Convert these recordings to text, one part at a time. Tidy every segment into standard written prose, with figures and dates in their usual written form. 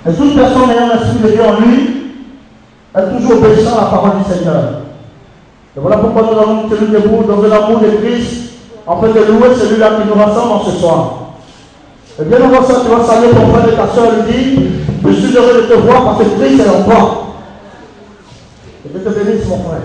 Et toute personne ayant l'Esprit de Dieu en lui est toujours obéissant à la parole du Seigneur. Et voilà pourquoi nous allons nous tenir debout dans l'amour de Christ, en fait de louer celui-là qui nous rassemble en ce soir. Et bien avant ça, tu vas saluer ton frère et ta soeur et lui dire, je suis heureux de te voir parce que Christ est en toi. Et que te bénisse mon frère.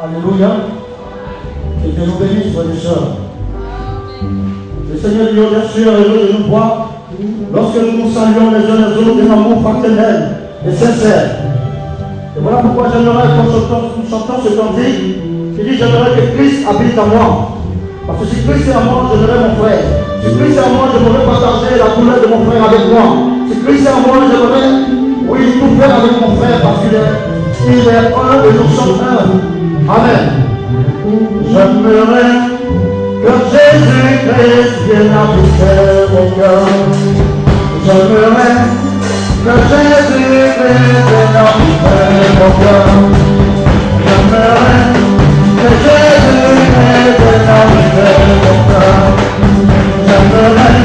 Alléluia. Et que nous bénisse, frères et sœurs. Le Seigneur Dieu, bien sûr, est heureux de nous voir lorsque nous nous saluons les uns les autres d'un amour fraternel et sincère. Et voilà pourquoi j'aimerais que nous chantons ce cantique qui dit j'aimerais que Christ habite en moi. Parce que si Christ est en moi, j'aimerais mon frère. Si Christ est en moi, j'aimerais partager la douleur de mon frère avec moi. Si Christ est en moi, j'aimerais, oui, tout faire avec mon frère parce qu'il est un et nous sommes un. Amen. J'aimerais que Jésus-Christ vienne habiter mon cœur. J'aimerais que Jésus-Christ vienne habiter mon cœur. J'aimerais que Jésus-Christ vienne habiter mon cœur. J'aimerais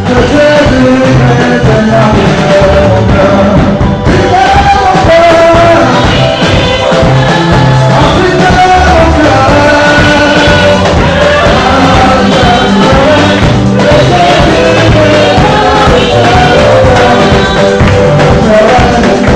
que Jésus-Christ vienne habiter mon cœur. We'll be right back.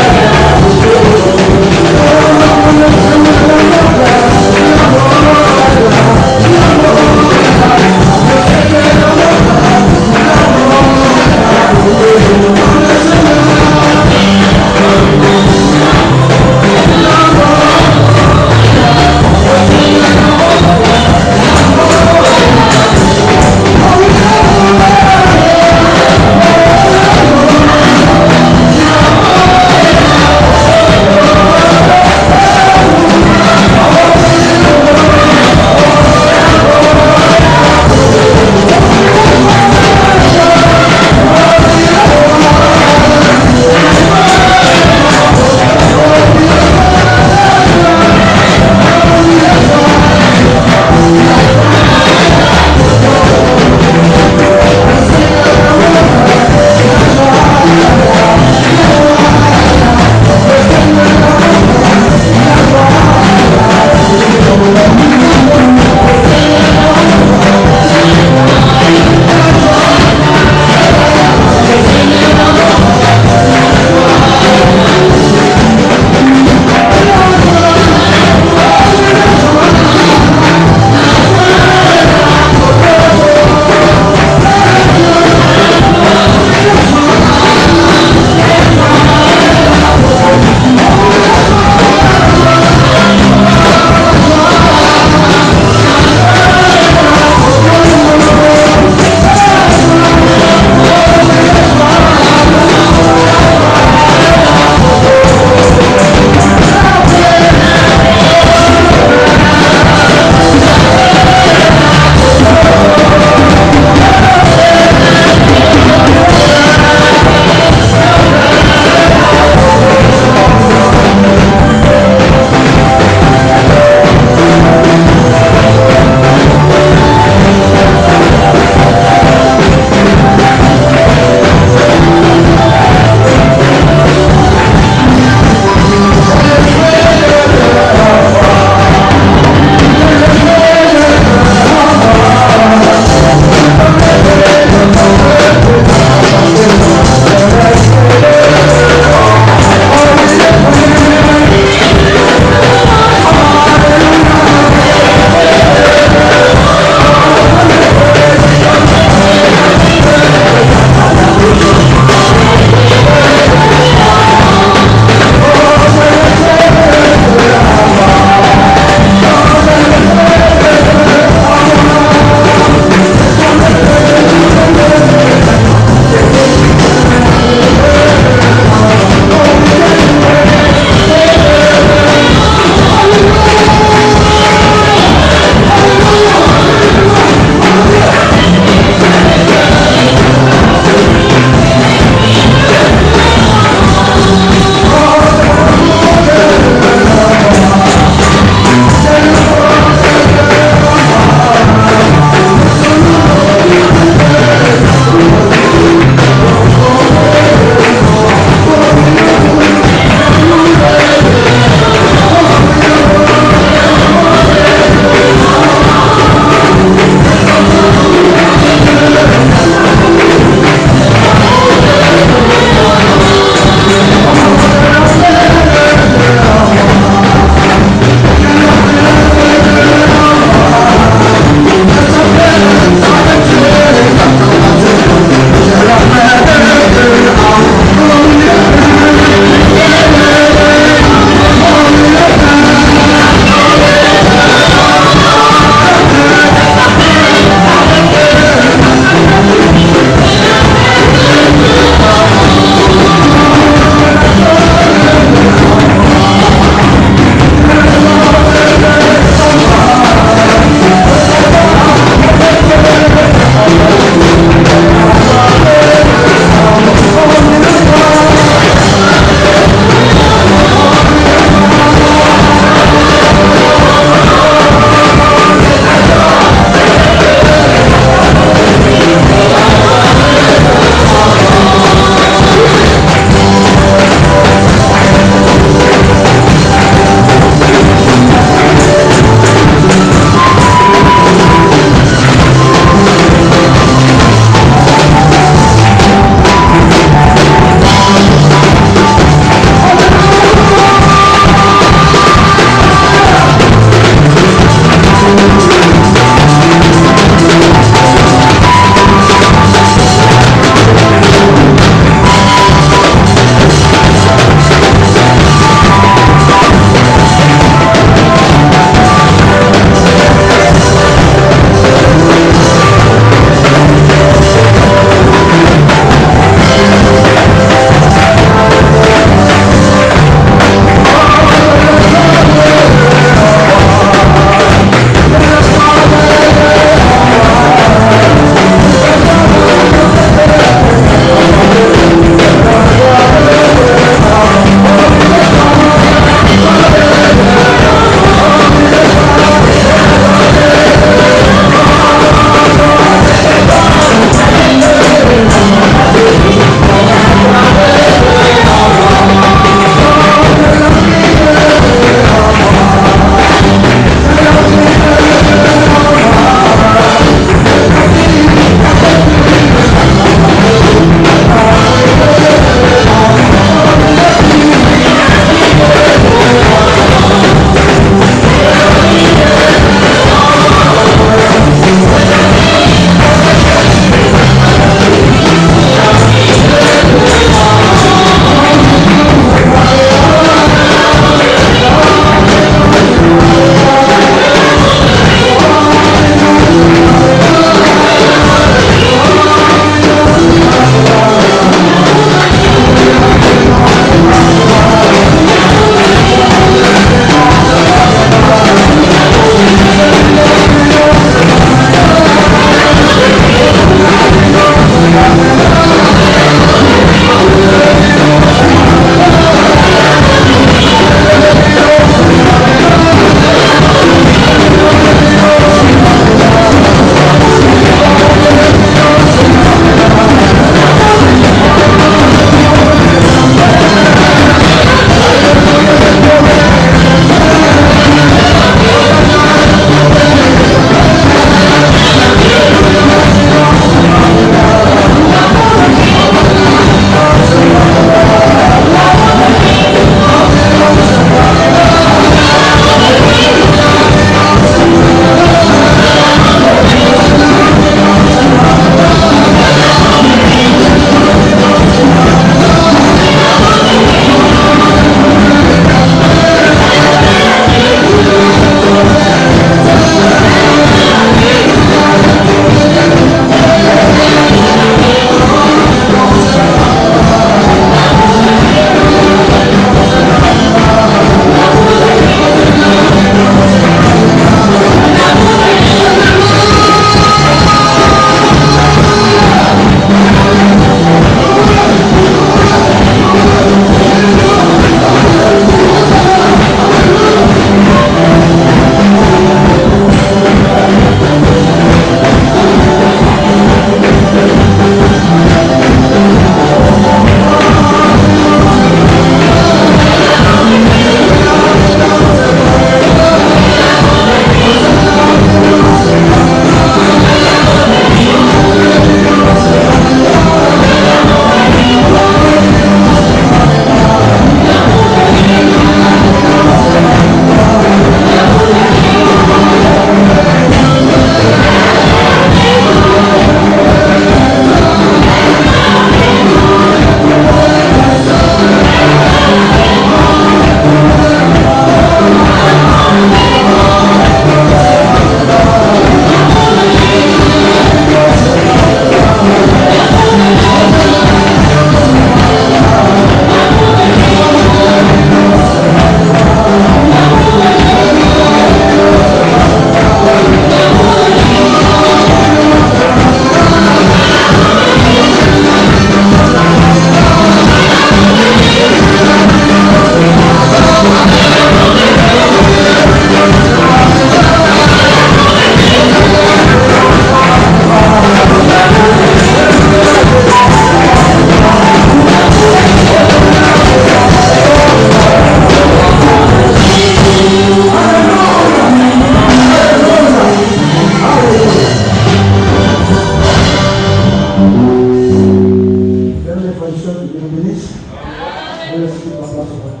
laisse toute la place au Père.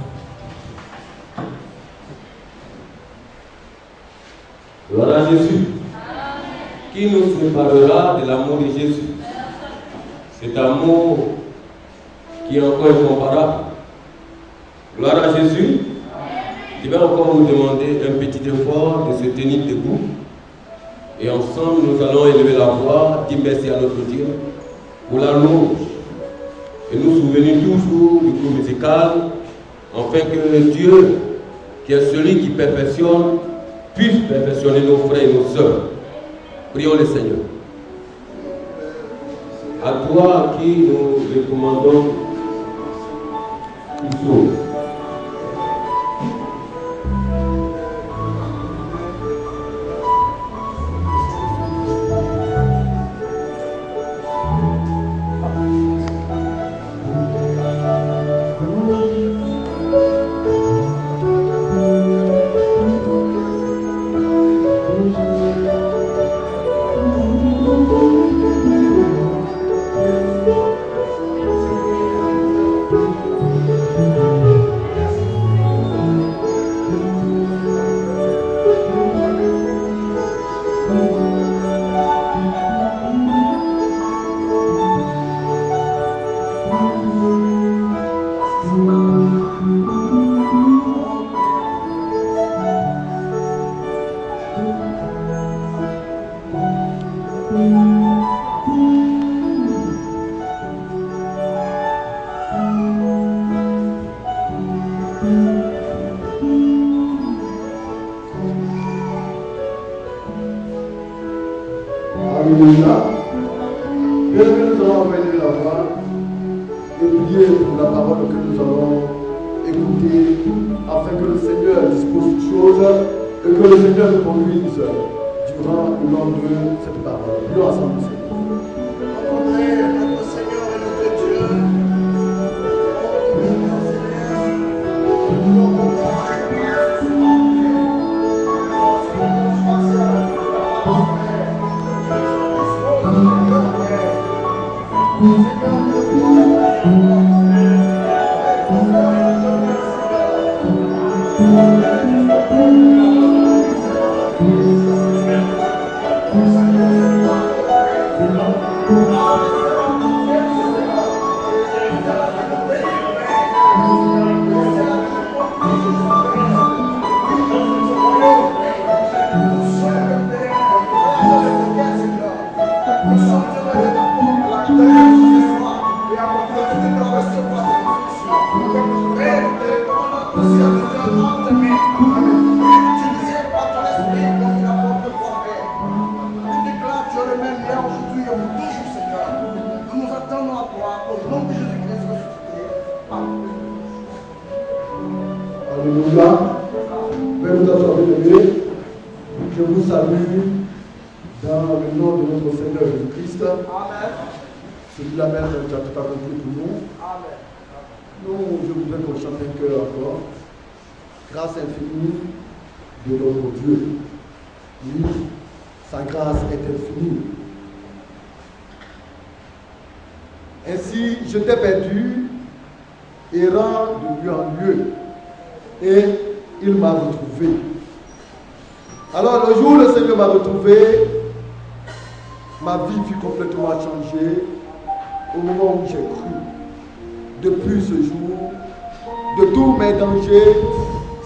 Gloire à Jésus. Qui nous séparera de l'amour de Jésus? Cet amour qui est encore incomparable. Gloire à Jésus. Je vais encore vous demander un petit effort de se tenir debout. Et ensemble, nous allons élever la voix, dire merci à notre Dieu pour la louange. Et nous souvenir toujours du cours musical, afin que Dieu, qui est celui qui perfectionne, puisse perfectionner nos frères et nos sœurs. Prions le Seigneur. À toi à qui nous recommandons une chose.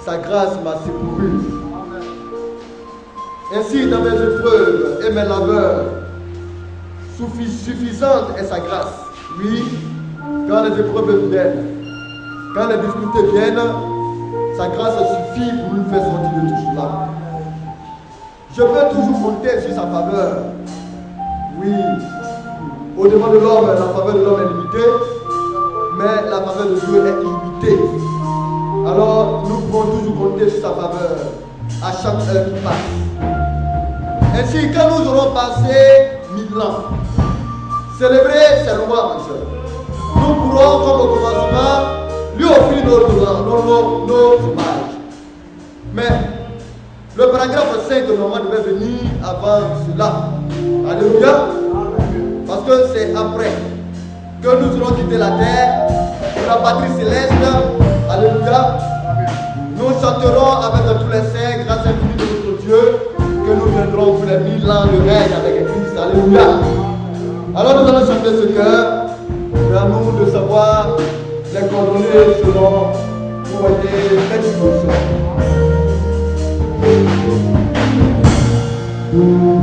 Sa grâce m'a secouru. Ainsi, dans mes épreuves et mes labeurs, suffisante est sa grâce. Oui, quand les épreuves viennent, quand les difficultés viennent, sa grâce suffit pour nous faire sortir de tout cela. Je peux toujours compter sur sa faveur. Oui, au-devant de l'homme, la faveur de l'homme est limitée, mais la faveur de Dieu est illimitée. Alors, nous pouvons toujours compter sur sa faveur à chaque heure qui passe. Ainsi, quand nous aurons passé 1000 ans, célébrer ses louanges, nous pourrons, comme au commencement, lui offrir nos hommages. Mais le paragraphe 5 normalement devait venir avant cela. Alléluia. Parce que c'est après que nous aurons quitté la terre, la patrie céleste. Alléluia. Nous chanterons avec tous les saints, grâce infinie de notre Dieu, que nous viendrons pour les 1000 ans de règne avec Christ. Alléluia. Alors nous allons chanter ce cœur. C'est à nous de savoir les coordonner selon pour aider cette disposition. Oh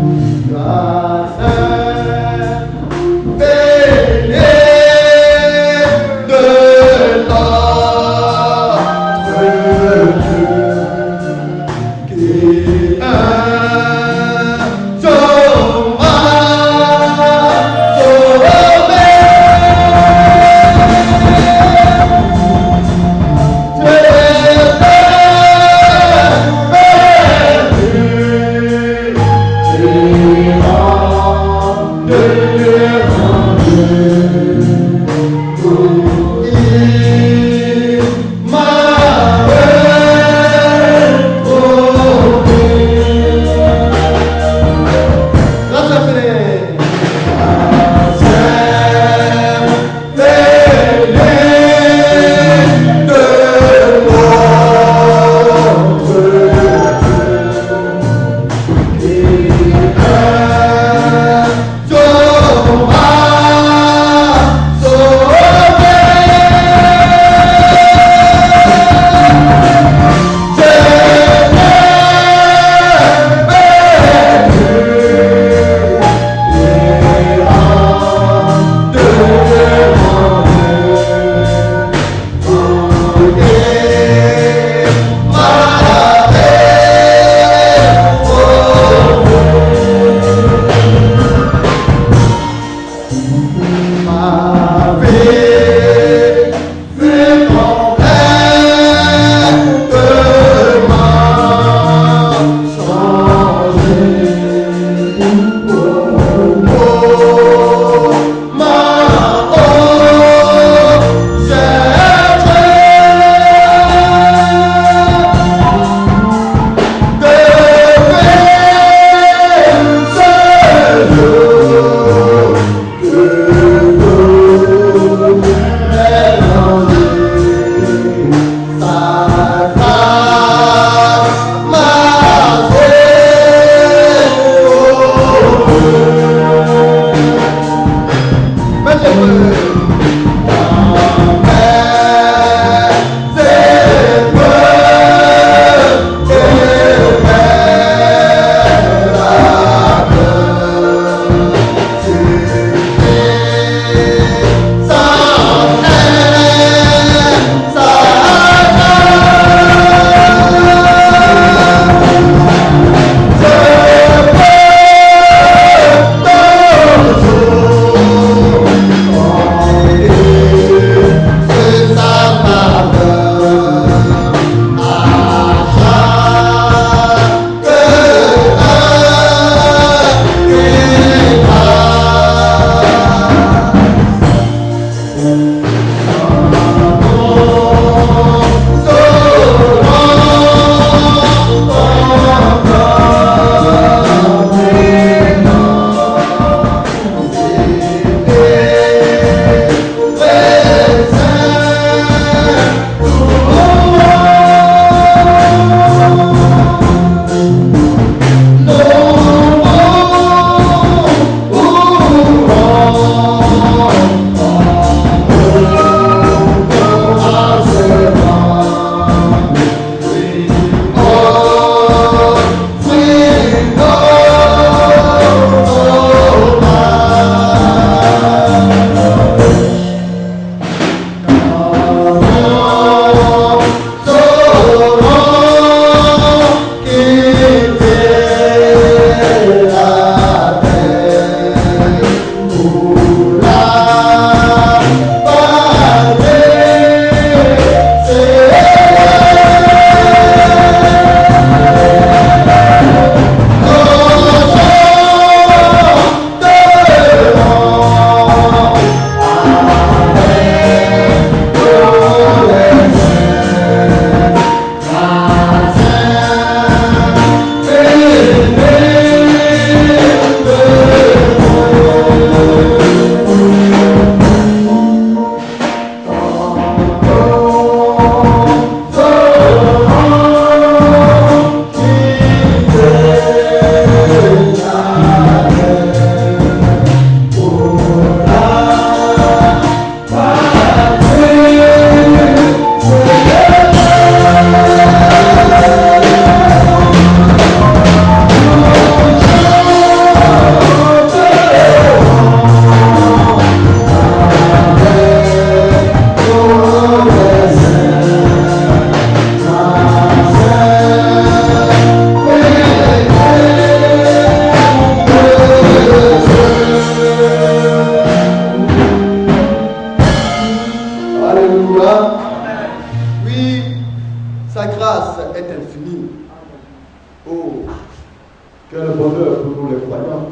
Quel bonheur pour nous les croyants,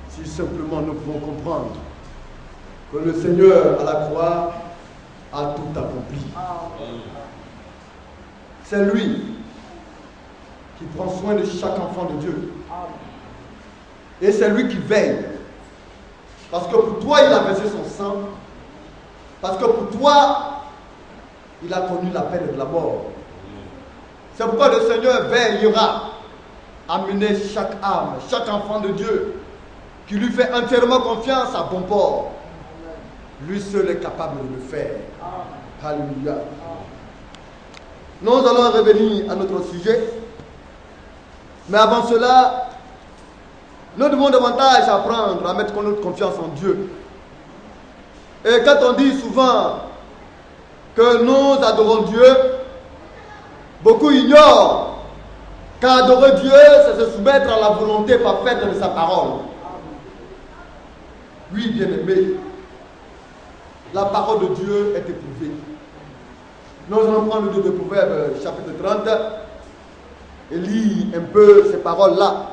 si simplement nous pouvons comprendre que le Seigneur à la croix a tout accompli. C'est lui qui prend soin de chaque enfant de Dieu. Et c'est lui qui veille. Parce que pour toi, il a versé son sang. Parce que pour toi, il a connu la peine de la mort. C'est pourquoi le Seigneur veillera à mener chaque âme, chaque enfant de Dieu, qui lui fait entièrement confiance à bon port. Lui seul est capable de le faire. Alléluia. Nous allons revenir à notre sujet. Mais avant cela, nous devons davantage apprendre à mettre notre confiance en Dieu. Et quand on dit souvent que nous adorons Dieu, beaucoup ignorent qu'adorer Dieu, c'est se soumettre à la volonté parfaite de sa parole. Oui, bien-aimé, la parole de Dieu est éprouvée. Nous allons prendre le livre de Proverbes, chapitre 30, et lire un peu ces paroles-là.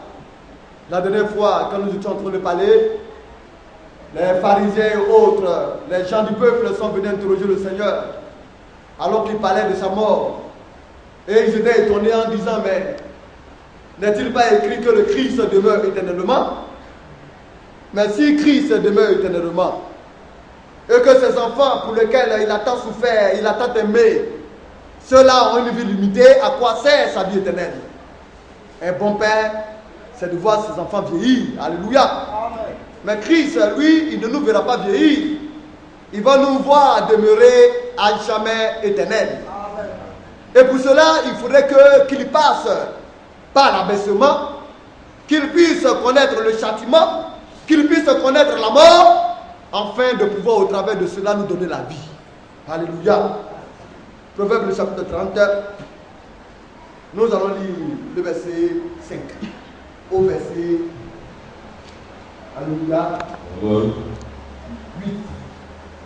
La dernière fois, quand nous étions en train de parler, les pharisiens et autres, les gens du peuple sont venus interroger le Seigneur, alors qu'il parlait de sa mort. Et ils étaient étonnés en disant, mais n'est-il pas écrit que le Christ demeure éternellement? Mais si Christ demeure éternellement, et que ses enfants pour lesquels il a tant souffert, il a tant aimé, ceux-là ont une vie limitée, à quoi sert sa vie éternelle? Un bon père, c'est de voir ses enfants vieillir. Alléluia. Amen. Mais Christ, lui, il ne nous verra pas vieillir. Il va nous voir demeurer à jamais éternel. Amen. Et pour cela, il faudrait qu'il passe par l'abaissement, qu'il puisse connaître le châtiment, qu'il puisse connaître la mort, afin de pouvoir au travers de cela nous donner la vie. Alléluia. Proverbe le chapitre 30. Nous allons lire le verset 5 au verset, alléluia, 8.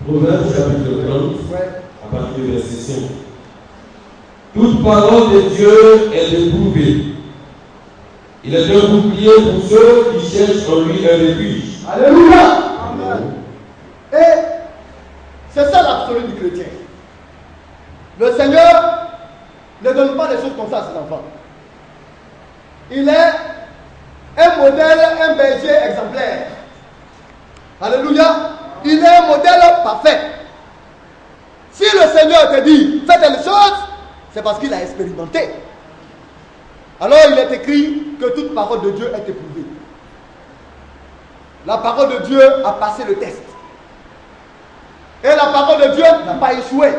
Proverbe chapitre 30, à partir du verset 5. Toute parole de Dieu est éprouvée. Il est un bouclier pour ceux qui cherchent en lui un refuge. Alléluia. Amen. Et c'est ça l'absolu du chrétien. Le Seigneur ne donne pas des choses comme ça à ses enfants. Il est un modèle, un berger exemplaire. Alléluia. Il est un modèle parfait. Si le Seigneur te dit, fais telle chose, c'est parce qu'il a expérimenté. Alors il est écrit que toute parole de Dieu est éprouvée. La parole de Dieu a passé le test. Et la parole de Dieu n'a pas échoué.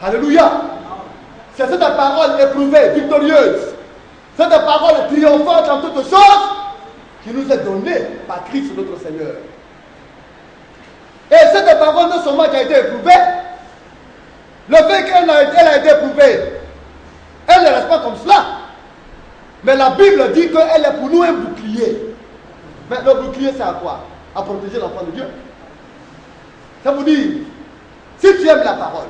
Alléluia. C'est cette parole éprouvée, victorieuse, cette parole triomphante en toutes choses qui nous est donnée par Christ notre Seigneur. Et cette parole non seulement qui a été éprouvée, le fait qu'elle a été éprouvée, elle ne reste pas comme cela. Mais la Bible dit qu'elle est pour nous un bouclier. Mais le bouclier, c'est à quoi? À protéger l'enfant de Dieu. Ça vous dit, si tu aimes la parole,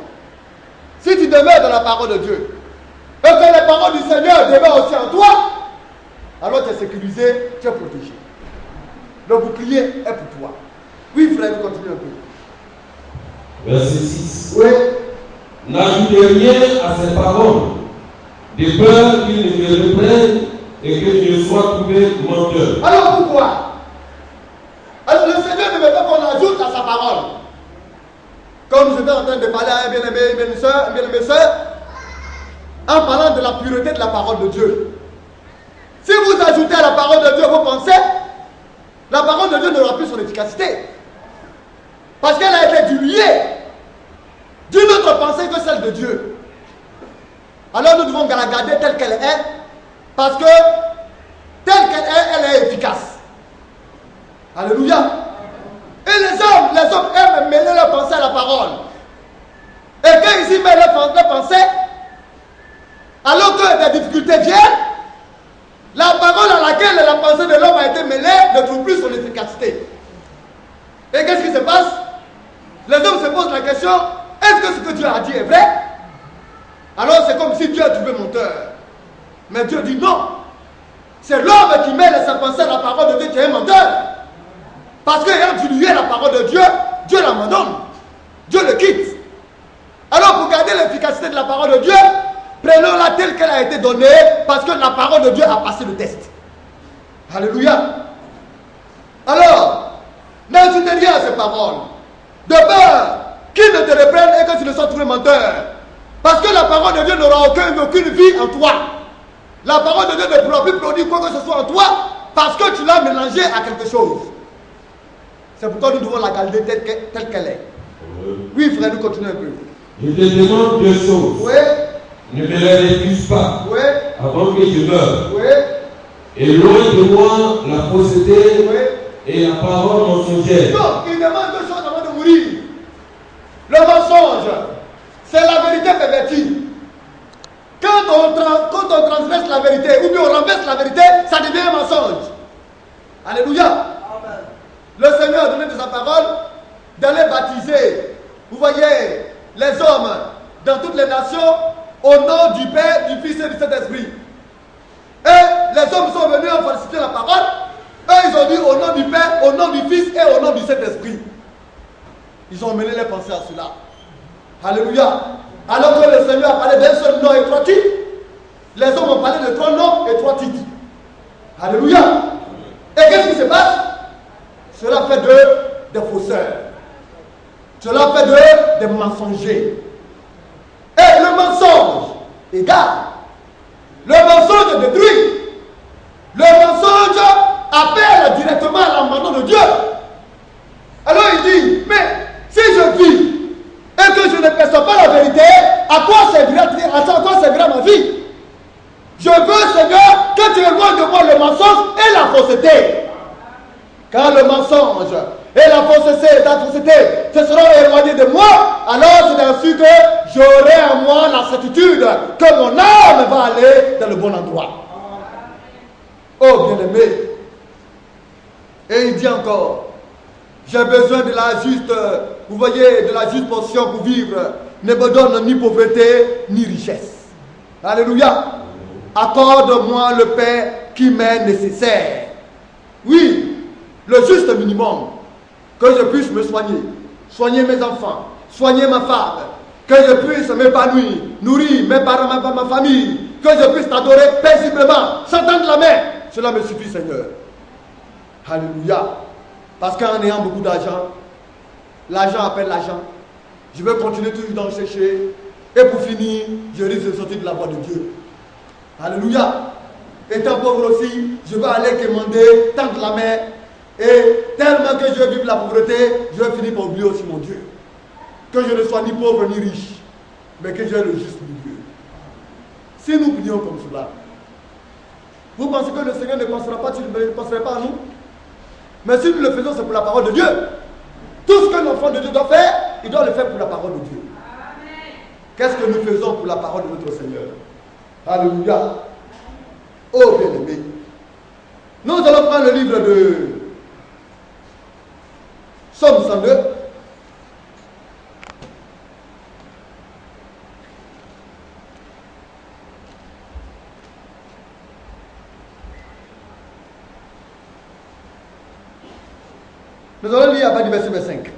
si tu demeures dans la parole de Dieu, et que les paroles du Seigneur demeurent aussi en toi, alors tu es sécurisé, tu es protégé. Le bouclier est pour toi. Oui, frère, continue un peu. Verset 6. Oui. N'ajoutez rien à ces paroles, de peur qu'il ne me reprenne et que je sois trouvé menteur. Alors pourquoi? Alors le Seigneur ne veut pas qu'on ajoute à sa parole. Comme j'étais en train de parler à un bien-aimé, une bien-aimée soeur, en parlant de la pureté de la parole de Dieu. Si vous ajoutez à la parole de Dieu vos pensées, la parole de Dieu n'aura plus son efficacité. Parce qu'elle a été diluée d'une autre pensée que celle de Dieu. Alors nous devons la garder telle qu'elle est, parce que telle qu'elle est, elle est efficace. Alléluia. Et les hommes aiment mêler leurs pensées à la parole. Et quand ils y mêlent leurs pensées, alors que des difficultés viennent, la parole à laquelle la pensée de l'homme a été mêlée ne trouve plus son efficacité. Et qu'est-ce qui se passe? Les hommes se posent la question, est-ce que ce que Dieu a dit est vrai? Alors c'est comme si Dieu a trouvé menteur. Mais Dieu dit non. C'est l'homme qui met sa pensée à la parole de Dieu qui est un menteur. Parce que ayant dilué la parole de Dieu, Dieu l'abandonne. Dieu le quitte. Alors pour garder l'efficacité de la parole de Dieu, prenons-la telle qu'elle a été donnée, parce que la parole de Dieu a passé le test. Alléluia. Alors, n'ajoutez rien à ces paroles. De peur qu'ils ne te reprennent et que tu ne sois trouvé menteur. Parce que la parole de Dieu n'aura aucune vie en toi. La parole de Dieu ne pourra plus produire quoi que ce soit en toi, parce que tu l'as mélangé à quelque chose. C'est pourquoi nous devons la garder telle qu'elle est. Oui, frère, nous continuons un peu. Je te demande deux choses. Oui. Ne me les refuse pas. Oui. Avant que je meure. Oui. Et loin de moi la fausseté, Oui. et la parole mensongère. Donc, il demande deux choses avant de mourir. Le mensonge, c'est la vérité pervertie. Quand on transgresse la vérité, ou bien on renverse la vérité, ça devient un mensonge. Alléluia. Amen. Le Seigneur a donné de sa parole d'aller baptiser, vous voyez, les hommes dans toutes les nations, au nom du Père, du Fils et du Saint-Esprit. Et les hommes sont venus en falsifier la parole. Eux, ils ont dit au nom du Père, au nom du Fils et au nom du Saint-Esprit. Ils ont mené les pensées à cela. Alléluia. Alors que le Seigneur a parlé d'un seul nom et trois titres, les hommes ont parlé de trois noms et trois titres. Alléluia. Et qu'est-ce qui se passe? Cela fait des faussaires. Cela fait des mensongers. Et le mensonge égale. Le mensonge détruit. Le mensonge appelle directement à l'abandon de Dieu. Alors il dit, mais si je vis et que je ne perçois pas la vérité, à quoi servira ma vie? Je veux, Seigneur, que tu éloignes de moi le mensonge et la fausseté. Quand le mensonge et la fausseté se seront éloignés de moi, alors c'est ainsi que j'aurai en moi la certitude que mon âme va aller dans le bon endroit. Oh bien-aimé. Et il dit encore, j'ai besoin de la juste, vous voyez, de la juste portion pour vivre. Ne me donne ni pauvreté, ni richesse. Alléluia. Accorde-moi le pain qui m'est nécessaire. Oui, le juste minimum. Que je puisse me soigner, soigner mes enfants, soigner ma femme, que je puisse m'épanouir, nourrir mes parents, ma famille, que je puisse t'adorer paisiblement, sans tendre la main. Cela me suffit, Seigneur. Alléluia. Parce qu'en ayant beaucoup d'argent, l'argent appelle l'argent. Je vais continuer toujours d'en chercher. Et pour finir, je risque de sortir de la voie de Dieu. Alléluia. Étant pauvre aussi, je vais aller quémander, tendre la main. Et tellement que je vais vivre la pauvreté, je vais finir par oublier aussi mon Dieu. Que je ne sois ni pauvre ni riche, mais que j'ai le juste milieu. Si nous prions comme cela, vous pensez que le Seigneur ne pensera pas, ne penserait pas à nous? Mais si nous le faisons, c'est pour la parole de Dieu. Tout ce que l'enfant de Dieu doit faire, il doit le faire pour la parole de Dieu. Qu'est-ce que nous faisons pour la parole de notre Seigneur? Alléluia. Oh bien-aimé. Nous allons prendre le livre de Psaume 102. Nous allons lire à partir du verset 5.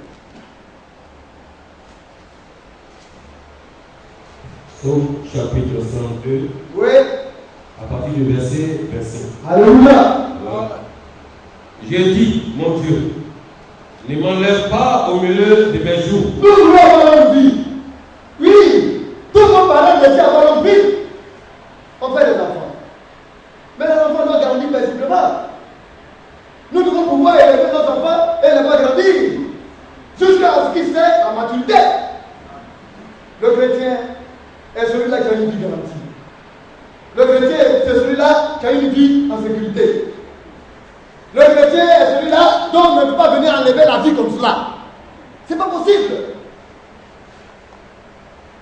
Psaume chapitre 102. Oui. À partir du verset 25. Alléluia. J'ai dit, mon Dieu, ne m'enlève pas au milieu de mes jours. Nous voulons avoir une vie. Oui. Tout le monde parle de Dieu avoir une vie. On fait des enfants. Mais les enfants doivent grandir paisiblement. Nous devons pouvoir élever nos enfants et les voir grandir. Jusqu'à ce qu'ils aient la maturité. Le chrétien est celui-là qui a une vie garantie. Le chrétien, c'est celui-là qui a une vie en sécurité. Le chrétien est celui-là dont on ne peut pas venir enlever la vie comme cela. C'est pas possible.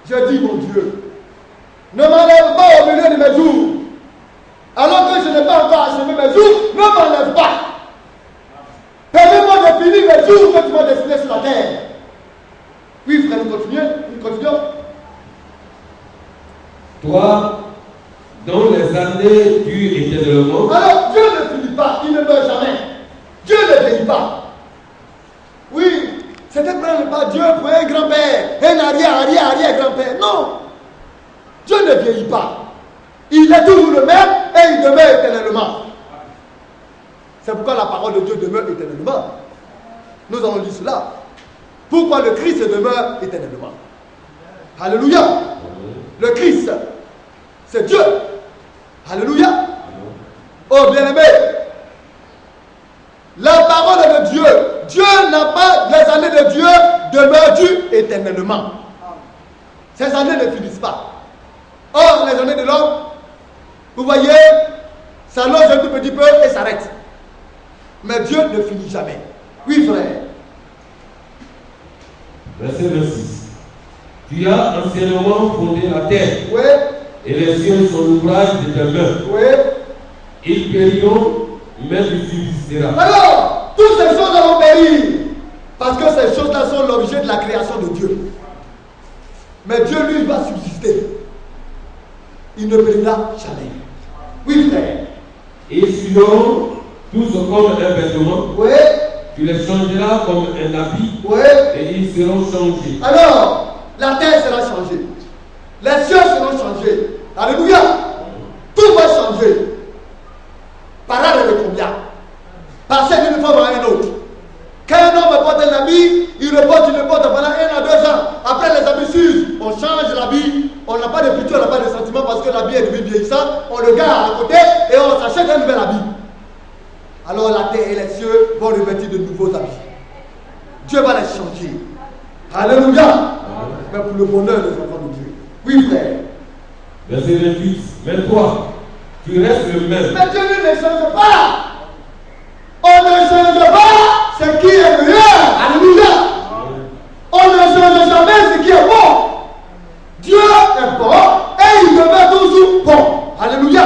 Je dis, mon Dieu, ne m'enlève pas au milieu de mes jours. Alors que je n'ai pas encore achevé mes jours, ne m'enlève pas. Permets-moi de finir mes jours que tu m'as destinés sur la terre. Oui, frère, nous continuons. Toi, dont les années durent éternellement. Alors Dieu ne finit pas, il ne meurt jamais. Dieu ne vieillit pas. Oui, c'était prendre pas Dieu pour un grand-père, un arrière-grand-père. Non. Dieu ne vieillit pas. Il est toujours le même et il demeure éternellement. C'est pourquoi la parole de Dieu demeure éternellement. Nous avons dit cela. Pourquoi le Christ demeure éternellement. Alléluia. Le Christ, c'est Dieu. Alléluia. Oh bien-aimé, la parole de Dieu, Dieu n'a pas, les années de Dieu demeurent éternellement. Ces années ne finissent pas. Or, les années de l'homme, vous voyez, ça longe un tout petit peu et s'arrête. Mais Dieu ne finit jamais. Oui, frère. Verset 26. Tu as anciennement fondé la terre. Oui. Et les cieux sont l'ouvrage de tes mains. Oui. Ils périront, mais tu subsisteras. Alors, toutes ces choses vont périr. Parce que ces choses-là sont l'objet de la création de Dieu. Mais Dieu, lui, va subsister. Il ne périra jamais. Oui, frère. Et ils suivront tous comme un vêtement. Oui. Tu les changeras comme un habit. Oui. Et ils seront changés. Alors, la terre sera changée. Les cieux seront changés. Alléluia. Tout va changer. Par arrêt de combien? Passer d'une forme à une autre. Quand un homme porte un habit, il le porte pendant 1 à 2 ans. Après les habits s'usent, on change l'habit. On n'a pas de pitié, on n'a pas de sentiment parce que l'habit est devenu vieillissant. On le garde à côté et on s'achète un nouvel habit. Alors la terre et les cieux vont revêtir de nouveaux habits. Dieu va les changer. Alléluia. Mais pour le bonheur des enfants de Dieu. Oui, frère. Verset 28. Mais toi, tu restes le même. Mais Dieu ne change pas. On ne change pas ce qui est meilleur. Alléluia. On ne change jamais ce qui est bon. Dieu est bon et il demeure toujours bon. Alléluia.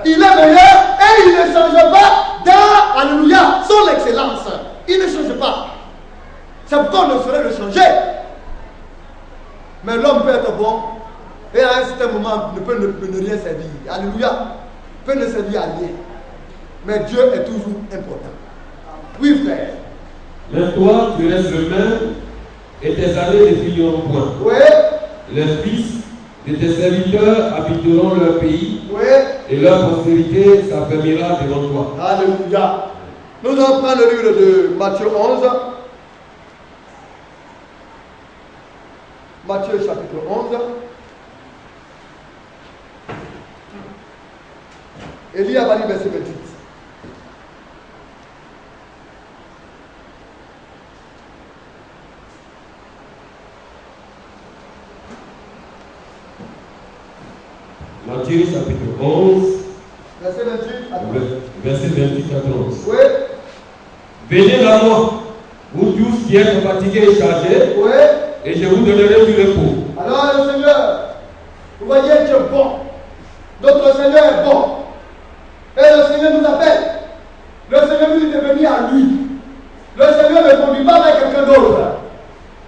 Il est meilleur et il ne change pas dans, alléluia, son excellence. Il ne change pas. C'est pourquoi on ne saurait le changer. Mais l'homme peut être bon et à un certain moment ne peut ne rien servir. Alléluia. Peut ne servir à rien. Mais Dieu est toujours important. Oui, frère. Mais toi, tu restes le même et tes années ne finiront point. Oui. Les fils de tes serviteurs habiteront leur pays. Oui. Et leur postérité s'affermira devant toi. Alléluia. Nous allons prendre le livre de Matthieu 11. Matthieu chapitre 11. Élie a dit verset 28. Matthieu chapitre 11. Verset 28 à 30. Verset 28 à 30. Oui. Venez à moi, vous tous qui êtes fatigués et chargés, Oui. et je vous donnerai du repos. Alors le Seigneur, vous voyez Dieu est bon. Notre Seigneur est bon. Et le Seigneur nous appelle. Le Seigneur nous dit de venir à lui. Le Seigneur ne conduit pas avec quelqu'un d'autre.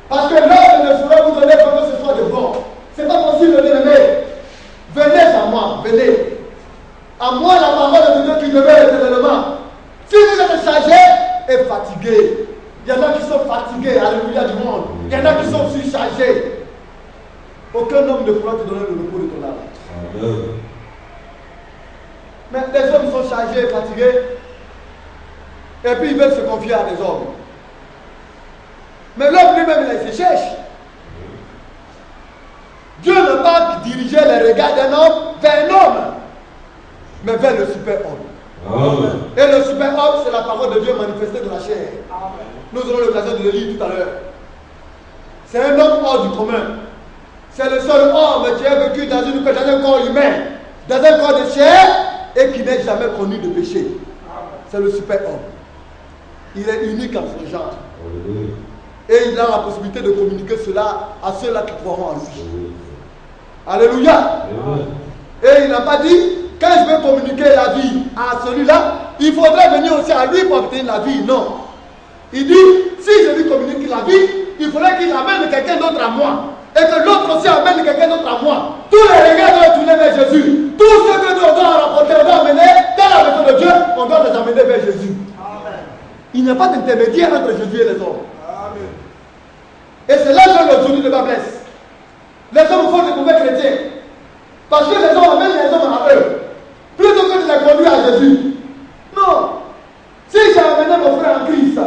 Parce que l'homme ne saurait vous donner comme ce soit de bon. C'est pas possible de l'aimer. Venez à moi, venez. À moi la parole de Dieu qui demeure éternellement. Si vous êtes chargé et fatigué, il y en a qui sont fatigués, alléluia du monde. Il y en a qui sont surchargés. Aucun homme ne pourra te donner le repos de ton âme. Amen. Mais les hommes sont chargés et fatigués. Et puis ils veulent se confier à des hommes. Mais l'homme lui-même, il se cherche. Dieu ne pas diriger les regards d'un homme vers un homme, mais vers le super-homme. Amen. Et le super-homme, c'est la parole de Dieu manifestée de la chair. Amen. Nous aurons l'occasion de le lire tout à l'heure. C'est un homme hors du commun. C'est le seul homme qui a vécu dans un corps humain, dans un corps de chair, et qui n'est jamais connu de péché. C'est le super-homme. Il est unique en son genre. Amen. Et il a la possibilité de communiquer cela à ceux-là qui croiront en lui. Alléluia. Amen. Et il n'a pas dit, quand je vais communiquer la vie à celui-là, il faudrait venir aussi à lui pour obtenir la vie. Non. Il dit, si je lui communique la vie, il faudrait qu'il amène quelqu'un d'autre à moi. Et que l'autre aussi amène quelqu'un d'autre à moi. Tous les regards doivent tourner vers Jésus. Tout ce que n'y a pas d'intermédiaire entre Jésus et les hommes. Et c'est là que aujourd'hui le bas blesse. Les hommes font des mauvais chrétiens. Parce que les hommes amènent les hommes à eux. Plutôt que de les conduire à Jésus. Non. Si j'ai amené mon frère en Christ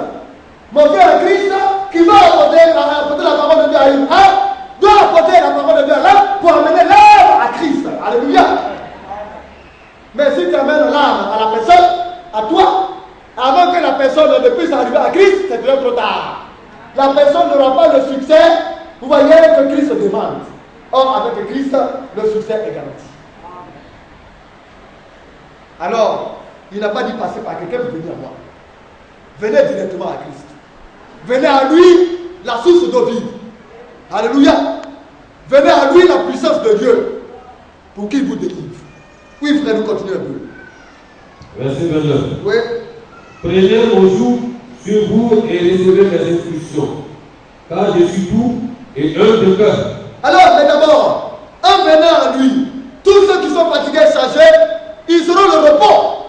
qui va apporter la parole de Dieu à une doit apporter la parole de Dieu là pour amener l'âme à Christ. Alléluia. Mais si tu amènes l'âme à la personne, à toi, avant que la personne ne puisse arriver à Christ, c'est déjà trop tard. La personne n'aura pas le succès, vous voyez, que Christ demande. Or, avec Christ, le succès est garanti. Alors, il n'a pas dit passer par quelqu'un pour venir à moi. Venez directement à Christ. Venez à lui, la source d'eau vive. Alléluia. Venez à lui, la puissance de Dieu, pour qu'il vous délivre. Oui, frère, nous continuons un peu. Verset 29. Oui. Prenez mon joug sur vous et recevez mes instructions, car je suis doux et humble de cœur. Alors, mais d'abord, en venant à lui, tous ceux qui sont fatigués et chargés, ils auront le repos.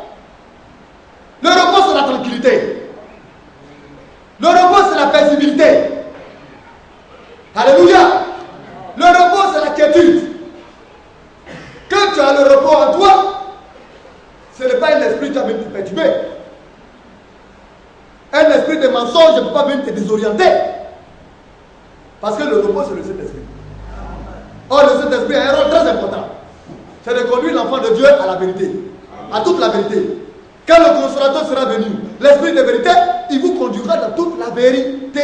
Le repos, c'est la tranquillité. Le repos, c'est la paisibilité. Alléluia. Le repos, c'est la quiétude. Quand tu as le repos en toi, ce n'est pas un esprit qui va venir te perturber. Un esprit de mensonge ne peut pas venir te désorienter. Parce que le repos, c'est le Saint-Esprit. Or, le Saint-Esprit a un rôle très important. C'est de conduire l'enfant de Dieu à la vérité. À toute la vérité. Quand le consolateur sera venu, l'Esprit de vérité, il vous conduira dans toute la vérité.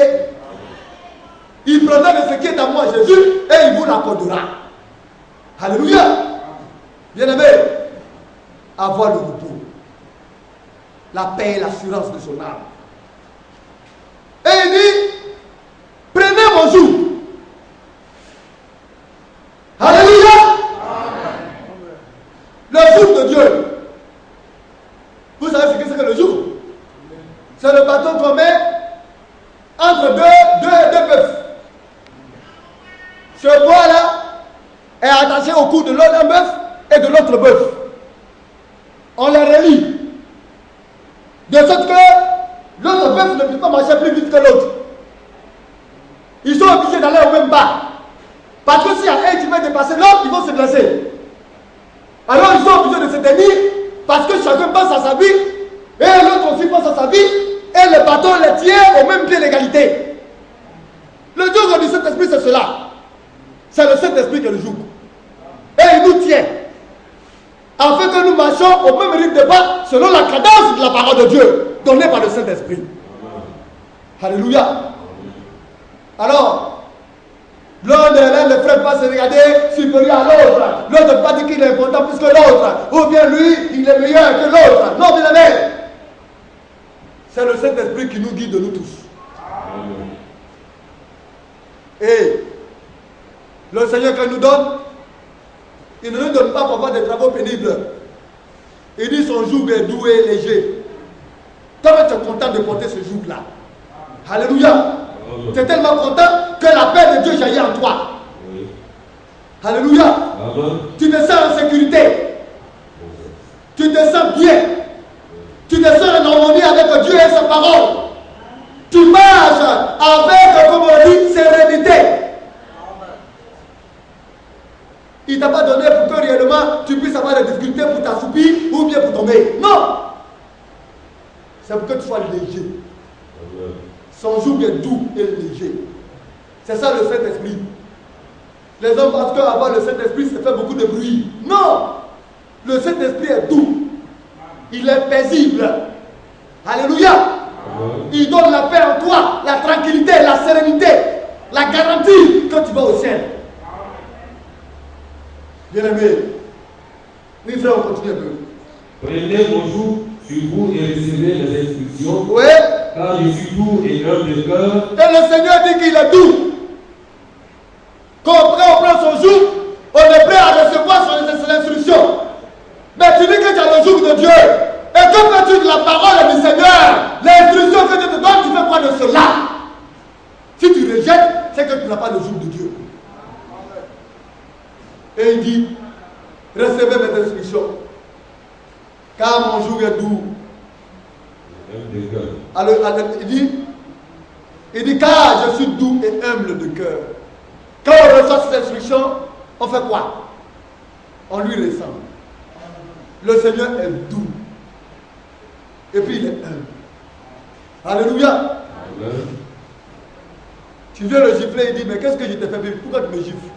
Il prendra de ce qui est à moi, Jésus, et il vous l'accordera. Alléluia. Bien-aimé, avoir le repos, la paix et l'assurance de son âme. Et il dit, prenez mon joug. Alléluia. Le joug de Dieu. Vous savez ce que c'est que le joug? C'est le bâton qu'on met entre deux bœufs. Ce bois-là est attaché au cou de l'un bœuf et de l'autre bœuf. On les relie. De sorte que l'autre bœuf ne peut pas marcher plus vite que l'autre. Ils sont obligés d'aller au même bas. Parce que s'il y a un qui veut dépasser l'autre, ils vont se blesser. Alors ils sont obligés de se tenir parce que chacun pense à sa vie et l'autre aussi pense à sa vie et le bâton les tient au même pied d'égalité. Le joug du Saint-Esprit, c'est cela. C'est le Saint-Esprit qui le joue. Et il nous tient. Afin que nous marchions au même rythme de pas selon la cadence de la parole de Dieu donnée par le Saint-Esprit. Alléluia. Alors, l'un des frères va se regarder supérieur à l'autre. L'autre ne peut pas dire qu'il est important plus que l'autre. Ou bien lui, il est meilleur que l'autre. Non, bien aimé. C'est le Saint-Esprit qui nous guide, nous tous. Et le Seigneur qu'il nous donne, il ne nous donne pas pour faire des travaux pénibles. Il dit son joug est doux et léger. Toi, tu es content de porter ce joug-là. Alléluia. Tu es tellement content que la paix de Dieu jaillit en toi. Oui. Alléluia. Amen. Tu te sens en sécurité. Tu te sens bien. Tu te sens en harmonie avec Dieu et sa parole. Tu marches avec, comme on dit, sérénité. Il ne t'a pas donné pour que réellement tu puisses avoir des difficultés pour t'assoupir ou bien pour tomber. Non. C'est pour que tu sois léger. Amen. Son joug est doux et léger. C'est ça le Saint-Esprit. Les hommes pensent qu'avoir le Saint-Esprit, ça fait beaucoup de bruit. Non. Le Saint-Esprit est doux. Il est paisible. Alléluia. Amen. Il donne la paix en toi, la tranquillité, la sérénité, la garantie que tu vas au ciel. Bien-aimé, oui frère, on continue un peu. Prenez mon joug sur vous et recevez les instructions. Oui. Car je suis doux et humble de cœur. Et le Seigneur dit qu'il est doux. Quand on prend son joug, on est prêt à recevoir son instruction. Mais tu dis que tu as le joug de Dieu. Et que fais-tu de la parole du Seigneur? L'instruction que Dieu te donne, tu fais quoi de cela? Si tu rejettes, c'est que tu n'as pas le joug de Dieu. Et il dit, recevez mes instructions, car mon joug est doux. il dit, car je suis doux et humble de cœur. Quand on reçoit cette instruction, on fait quoi? On lui ressemble. Le Seigneur est doux. Et puis il est humble. Alléluia. Amen. Tu viens le gifler, il dit, mais qu'est-ce que je t'ai fait? Pourquoi tu me gifles?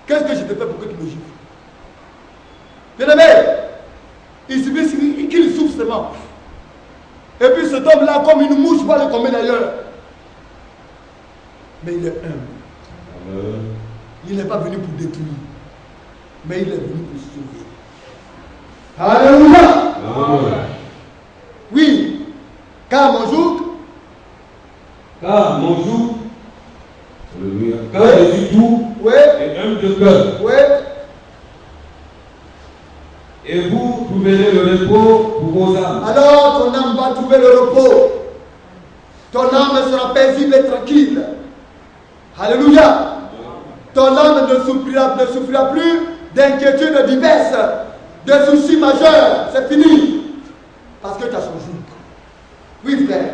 Qu'est-ce que je t'ai fait pour que tu me gifles? Bien-aimé, il suffit qu'il souffle seulement. Et puis cet homme-là, comme une mouche, va le tomber d'ailleurs. Mais il est humble. Amen. Il n'est pas venu pour détruire, mais il est venu pour sauver. Alléluia. Amen. Oui, car mon joug, car je suis doux et humble de cœur. Et vous trouverez le repos pour vos âmes. Alors ton âme va trouver le repos. Ton âme sera paisible et tranquille. Alléluia. Ton âme ne souffrira plus d'inquiétudes diverses, de soucis majeurs. C'est fini. Parce que tu as son joug. Oui, frère.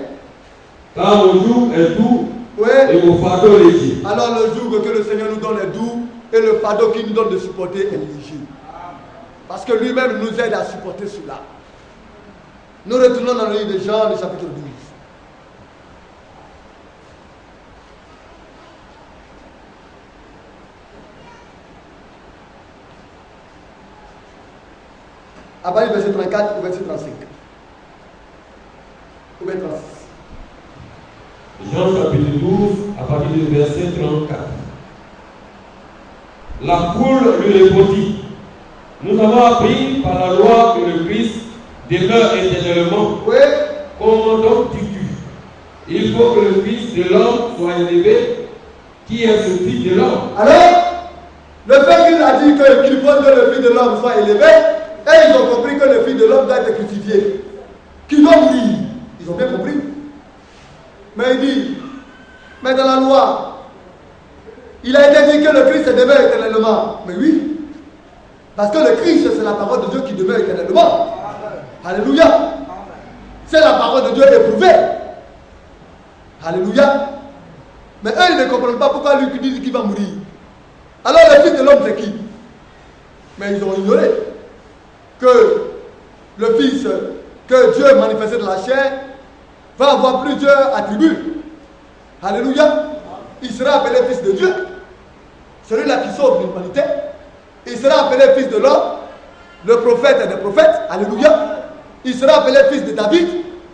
Car mon joug est doux et mon fardeau léger. Alors le joug que le Seigneur nous donne est doux et le fardeau qu'il nous donne de supporter est léger. Parce que lui-même nous aide à supporter cela. Nous retournons dans le livre de Jean, le chapitre 12. À partir du verset 34 au verset 35. Ou verset 36. Jean chapitre 12, à partir du verset 34. La foule lui répondit: nous avons appris par la loi que le Christ demeure éternellement. Comment donc dis-tu? Il faut que le Fils de l'homme soit élevé. Qui est ce Fils de l'homme? Alors, le fait qu'il a dit qu'il faut que le Fils de l'homme soit élevé, et ils ont compris que le Fils de l'homme doit être crucifié, qu'il doit mourir. Ils ont bien compris. Mais il dit, mais dans la loi, il a été dit que le Christ demeure éternellement. Mais oui. Parce que le Christ, c'est la parole de Dieu qui demeure éternellement. Alléluia. C'est la parole de Dieu éprouvée. Alléluia. Mais eux, ils ne comprennent pas pourquoi lui dit qu'il va mourir. Alors le Fils de l'homme, c'est qui? Mais ils ont ignoré que le Fils, que Dieu manifesté dans la chair, va avoir plusieurs attributs. Alléluia. Il sera appelé Fils de Dieu. Celui-là qui sauve l'humanité. Il sera appelé Fils de l'homme, le prophète des prophètes. Alléluia. Il sera appelé Fils de David,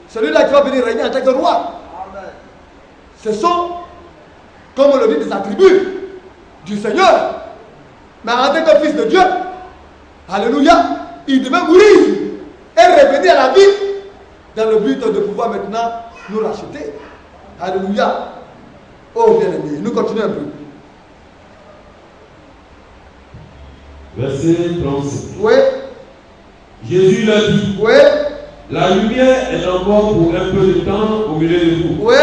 celui-là qui va venir régner en tant que roi. Amen. Ce sont, comme on le dit, des attributs du Seigneur. Mais en tant que Fils de Dieu, alléluia, il devait mourir et revenir à la vie dans le but de pouvoir maintenant nous racheter. Alléluia. Oh bien-aimé, nous continuons un peu. Verset 36. Oui. Jésus leur dit: oui. La lumière est encore pour un peu de temps au milieu de vous. Oui.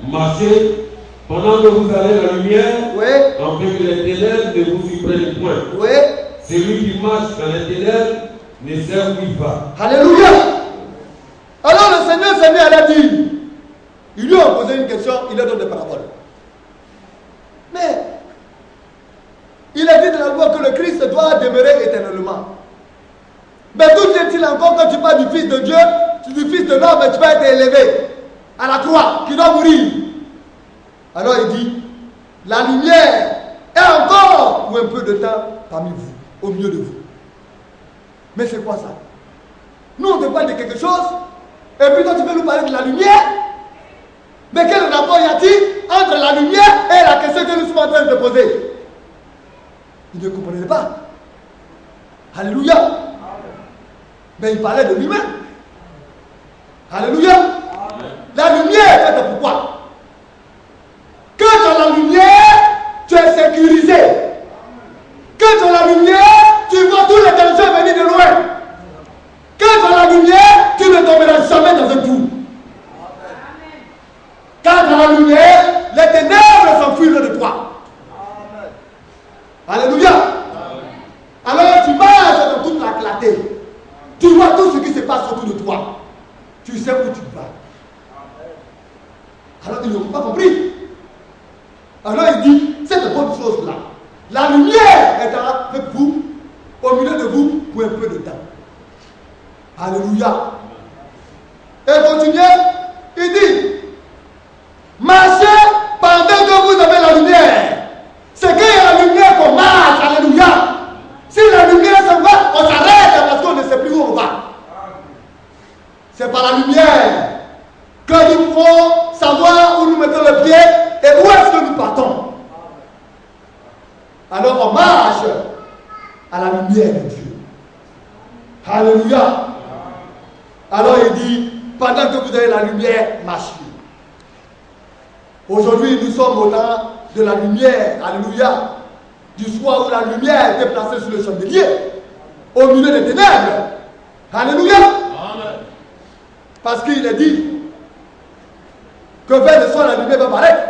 Marchez pendant que vous avez la lumière, oui. afin que les ténèbres ne vous y prennent point. Oui. Celui qui marche dans les ténèbres ne sait où il va. Alléluia. Alors le Seigneur s'est mis à la dire. Ils lui ont posé une question, il leur donne des paraboles. Mais il a dit dans la loi que le Christ doit demeurer éternellement. Mais d'où vient-il encore quand tu parles du Fils de Dieu, du Fils de l'homme, tu vas être élevé à la croix, qui doit mourir? Alors il dit, la lumière est encore pour un peu de temps parmi vous, au milieu de vous. Mais c'est quoi ça? Nous on te parle de quelque chose, et puis toi tu veux nous parler de la lumière? Mais quel rapport y a-t-il entre la lumière et la question que nous sommes en train de te poser? Il ne comprenait pas. Alléluia. Mais il parlait de lui-même. Alléluia. Amen. La lumière est faite pourquoi? Quand tu as la lumière, tu es sécurisé. Quand tu as la lumière, tu vois tous les dangers venir de loin. Quand tu as la lumière, tu ne tomberas jamais dans un trou. Quand tu as la lumière, les ténèbres s'enfuiront de toi. Alléluia. Alors tu marches dans toute la clarté. Tu vois tout ce qui se passe autour de toi. Tu sais où tu vas. pas compris. Alors il dit, cette bonne chose-là, la lumière est avec vous, au milieu de vous, pour un peu de temps. Alléluia. Et continuez, il dit, marchez pendant que vous avez la lumière. C'est qu'il y a la lumière qu'on marche. Alléluia. Si la lumière s'en va, on s'arrête parce qu'on ne sait plus où on va. C'est par la lumière que nous pouvons savoir où nous mettons le pied et où est-ce que nous partons. Alors on marche à la lumière de Dieu. Alléluia. Alors il dit, pendant que vous avez la lumière, marchez. Aujourd'hui, nous sommes au temps de la lumière. Alléluia. Du soir où la lumière était placée sur le chandelier, au milieu des ténèbres. Alléluia. Amen. Parce qu'il est dit que vers le soir, la lumière va paraître.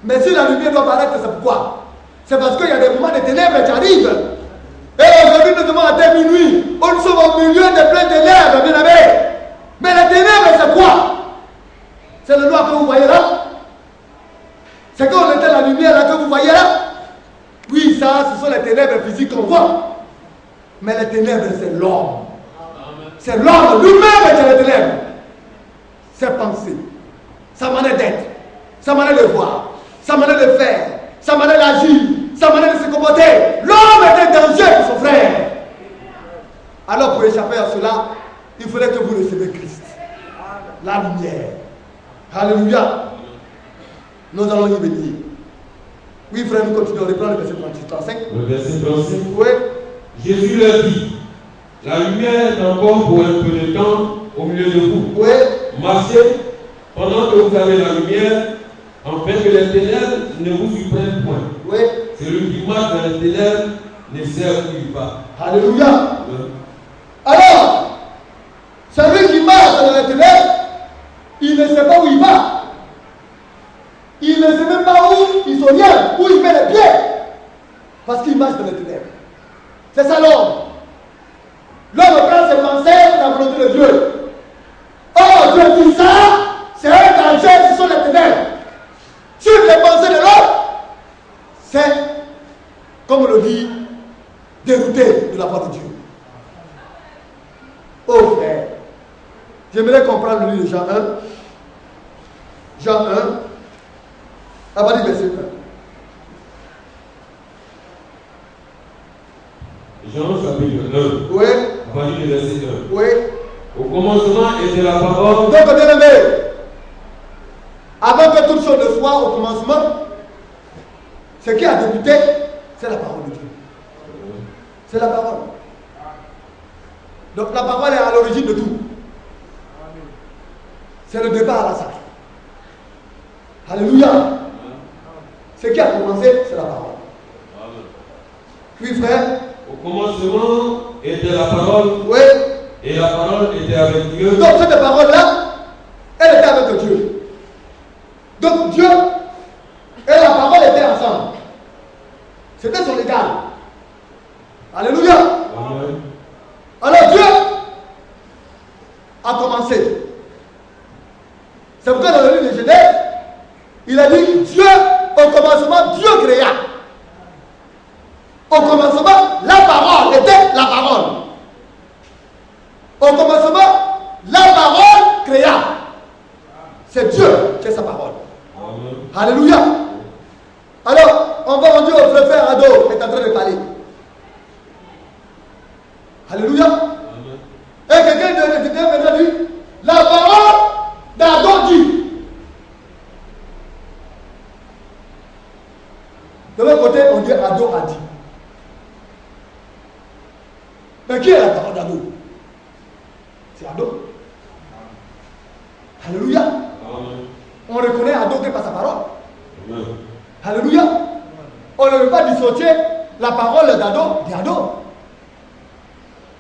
Mais si la lumière doit paraître, c'est pourquoi? C'est parce qu'il y a des moments de ténèbres qui arrivent. Et aujourd'hui, nous devons atteindre minuit. Nous sommes au milieu de plein ténèbres, bien aimés. Mais les ténèbres, c'est quoi? C'est le noir que vous voyez là. C'est quand on était la lumière là que vous voyez là. Oui, ça, ce sont les ténèbres physiques qu'on voit. Mais les ténèbres, c'est l'homme. C'est l'homme lui-même qui est les ténèbres. Ses pensées, sa manière d'être, sa manière de voir, sa manière de faire, sa manière d'agir, sa manière de se comporter. L'homme est un danger pour son frère. Alors pour échapper à cela, il faudrait que vous receviez Christ. La lumière. Alléluia. Nous allons y venir. Oui, frère, nous continuons. On reprend le verset 35. Le verset 35. Oui. Jésus leur dit, la lumière est encore pour un peu de temps au milieu de vous. Oui. Marchez pendant que vous avez la lumière, afin que les ténèbres ne vous surprennent point. Oui. Celui qui marche dans les ténèbres ne sait où il va. Alléluia. Oui. Alors, celui qui marche dans les ténèbres, il ne sait pas où il va. Il ne sait même pas où il s'oriente, où il met les pieds. Parce qu'il marche dans les ténèbres. C'est ça l'homme. L'homme prend ses pensées pour la volonté de Dieu. Or, Dieu dit ça, c'est un danger, ce sont les ténèbres. Sur les pensées de l'homme, c'est, comme on le dit, dérouté de la part de Dieu. Oh frère, j'aimerais comprendre le livre de Jean 1. Jean 1, à partir du verset 1. Jean chapitre 1. Oui. À partir du verset 1. Oui. Au commencement était la parole. Donc, bien aimé, avant que toute chose ne soit au commencement, ce qui a débuté, c'est la parole de Dieu. C'est la parole. Donc la parole est à l'origine de tout. C'est le départ à la salle. Alléluia. Ce qui a commencé, c'est la parole. Oui, frère. Au commencement était la parole. Oui. Et la parole était avec Dieu. Donc cette parole-là, elle était avec Dieu. Donc Dieu et la parole étaient ensemble. C'était son égal. Alléluia. Amen. Alors Dieu a commencé. C'est pourquoi dans le livre de Genèse, il a dit Dieu, au commencement, Dieu créa. Au commencement, la parole était la parole. Au commencement, la parole créa. C'est Dieu qui est sa parole. Amen. Alléluia. Alors, on va dire au frère Ado est en train de parler. Alléluia. Amen. Et quelqu'un de dit, la parole d'Ado dit. De l'autre côté, on dit Ado a dit. Mais qui est la parole d'Ado? C'est Ado. Alléluia. Amen. On reconnaît Ado que par sa parole. Amen. Alléluia. On ne veut pas dissocier la parole d'Ado d'Ado.